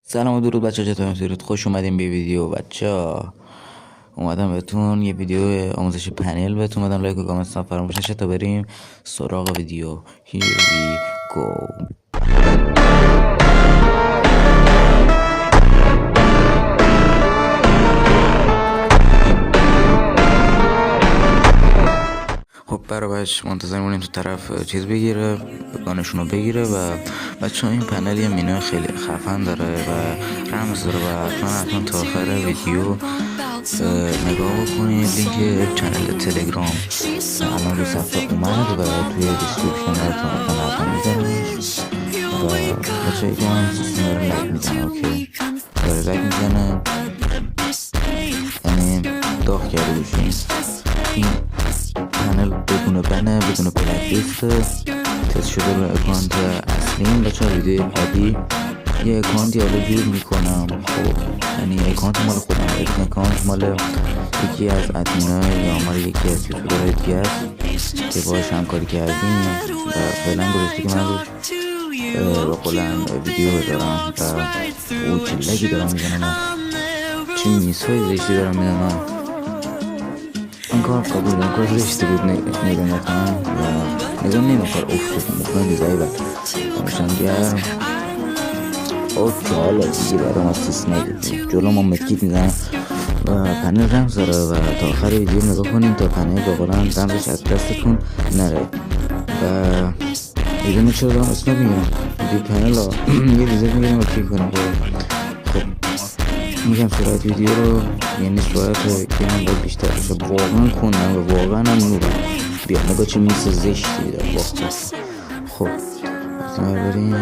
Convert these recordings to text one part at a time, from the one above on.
سلام و درود بچه ها، چطورید؟ خوش اومدیم به ویدیو بچه ها. اومدم بهتون یه ویدیو آموزش پنل بهتون بدم. لایک و کامنت فراموش نشه تا بریم سراغ ویدیو. Here we go. خب برابرش منتظر مونیم تو طرف چیز بگیره، گانشون رو بگیره و بچه ها این پنل یه مینو خیلی خفن داره و رمز داره و حتما تا آخر ویدیو نگاه بکنید. لینک چنل تلگرام الان روی صفحه اومد و توی دیسکریپشن حتما میذارمش و بچه هایی که هم سیستم داره لایک میزنه، اوکی داره لایک میزنه یعنی داغ کرده باشیم. این پنل بدون بنه بدون بلک لیست تست شده رو اکانت اصلیم. بچه ها ویدیو بعدی یه اکانتی حالا جور میکنم، خب یعنی اکانت مال خودم، این اکانت مال یکی از ادمینای یا مال یکی از یوتیوبرهای دیگه است که باهاش همکاری کردیم و فعلا گذاشته که من روش با قولن ویدیو بذارم و او چه لگی دارم میزنم، چه میسای زشتی دارم میزنم. این کار قبول دارم، کار زشتی بود نگاه نکنم و نگاه نمیکار افتاد مکنم دیزایی و دمشتم گرم. اوکی حالا دیگه برام از تیس نگید جلو ما مدکیت میزنم و پنل رمز داره و تا آخر ویدیو نگاه کنیم تا پنل با قولن رمزش از دستتون نره. و دیگه چرا دارم اسناب میگیرم دیگه پنل ها یه دیزایت میگیرم و کلیک کنم. خب میگم سرعت ویدیو رو یعنی سرعت که من باید بیشتر بشه، واقعا کنم و واقعا هم نورم. بیا نگاه چه میسه زشتی دارم واقعا. خب بریم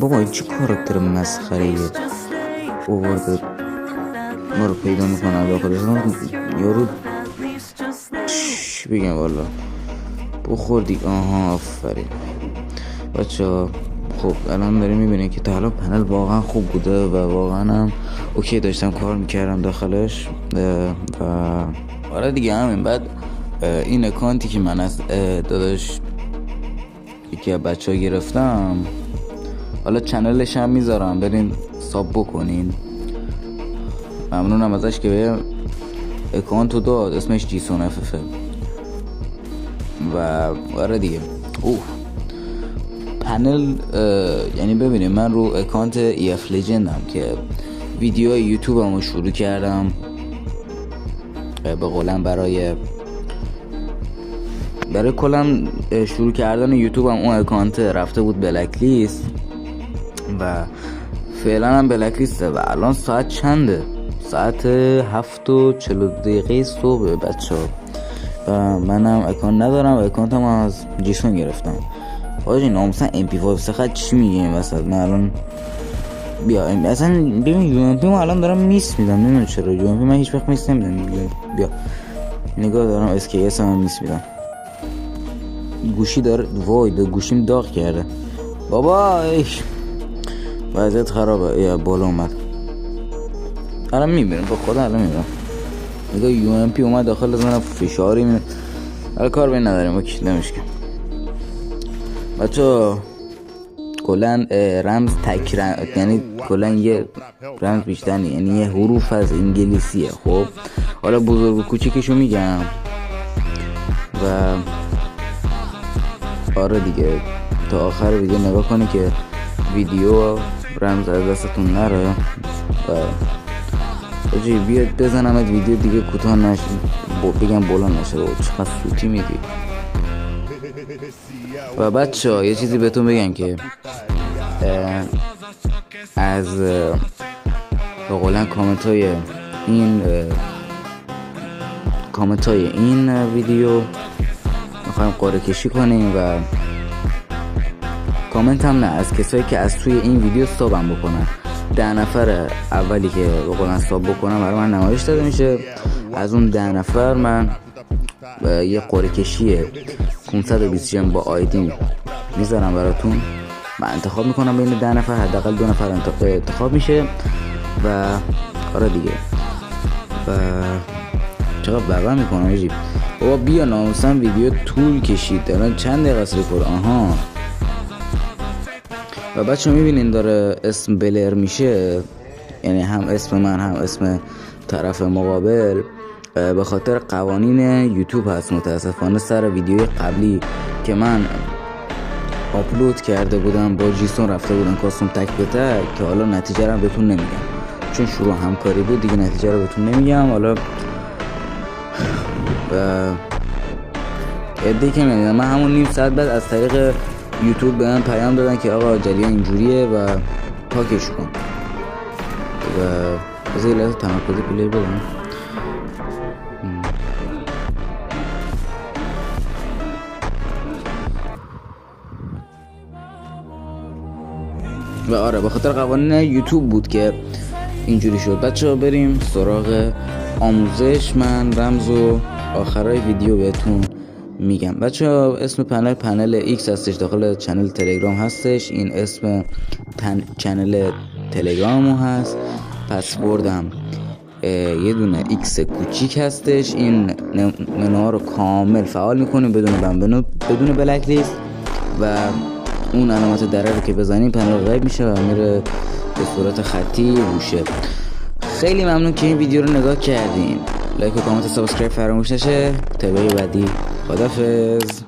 بابا این چه کاراکتر مسخره اوورده ما رو پیدا میکنه داخلش. یارو چش بگم والا بخوردی. آها آفرین بچه ها. خب الان داریم میبینیم که تا حالا پنل واقعا خوب بوده و واقعا هم اوکی داشتم کار میکردم داخلش و آره دیگه همین. بعد این اکانتی که من از داداش یکی از بچه ها گرفتم، حالا چنلش هم میذارم برین ساب بکنین. ممنونم ازش که به اکانتو داد، اسمش جیسون اففه و آره دیگه. پنل یعنی ببینیم من رو اکانت EF لجندم که ویدیو یوتیوبمو شروع کردم به قولم برای کلم شروع کردن یوتیوبم اون اکانت رفته بود بلک لیست و فعلا هم بلک لیسته و الان ساعت چنده؟ ساعت 7:42 صبح بچه ها و منم اکانت ندارم و اکانتم از جیسون گرفتم. آجی ناموسن MP5 سخت چی میگه این وسط؟ من الان بیا اصلا ببین یومپی ما الان دارم میس میدم، نمیدونم چرا یومپی من هیچ وقت میس نمیدم. بیا نگاه دارم SKS هم میس میدم. گوشی داره وای گوشیم داغ کرده بابا، ایش وضعیت خرابه. یا بالا اومد الان میبینم با خدا الان میبینم. نگاه یومپی اومد داخل از من فشاری میده. الان کار بین نداریم اوکی نمیشکم بچه. کلن رمز تک رمز یعنی کلن یه رمز بیشتر نیست، یعنی یه حروف از انگلیسیه. خب حالا بزرگ و کوچیکشو میگم و آره دیگه تا آخر ویدیو نگاه کنی که ویدیو رمز از دستتون نره و آجی بیاد بزنم از ویدیو دیگه کوتاه نشه بگم بلند نشه. چقدر سوتی میدی. و بچه ها یه چیزی بهتون بگم که از بقولن کامنت های این ویدیو میخوایم قرعه کشی کنیم و کامنت هم نه از کسایی که از توی این ویدیو سابم بکنن. 10 نفر اولی که بقولن ساب بکنن برای من نمایش داده میشه. از اون 10 نفر من یه قرعه کشی 520 جم با آیدی میذارم براتون. من انتخاب میکنم بین 10 نفر، حداقل 2 نفر انتخاب میشه و آره دیگه. و چقدر بابا میکنم آجی بابا. بیا ناموسن ویدیو طول کشید الان چند دقیقه است ریکورد. آها و بچه میبینین داره اسم بلر میشه، یعنی هم اسم من هم اسم طرف مقابل، به خاطر قوانین یوتیوب هست. متاسفانه سر ویدیوی قبلی که من آپلود کرده بودم با جیسون رفته بودم کاستوم تک به تک، که حالا نتیجه رو بهتون نمیگم چون شروع همکاری بود دیگه، نتیجه رو بهتون نمیگم. حالا ادهی که میدونم من همون نیم ساعت بعد از طریق یوتیوب به من پیام دادن که آقا جریان اینجوریه و پاکش کن. و از این لحظه تمرکزی پلیر بدم. و آره به خاطر قوانین یوتیوب بود که اینجوری شد. بچه‌ها بریم سراغ آموزش. من رمزو آخرای ویدیو بهتون میگم. بچه‌ها اسم پنل ایکس هستش، داخل چنل تلگرام هستش. این اسم چنل تلگرامو هست. پسوردم یه دونه ایکس کوچیک هستش. این منوها رو کامل فعال میکنیم بدون بلک لیست، و اون علامت دره رو که بزنیم پنل غیب میشه و میره به صورت خطی روشه. خیلی ممنون که این ویدیو رو نگاه کردین. لایک و کامنت و سابسکرایب فراموش نشه. تا ویدیو بعدی خدافظ.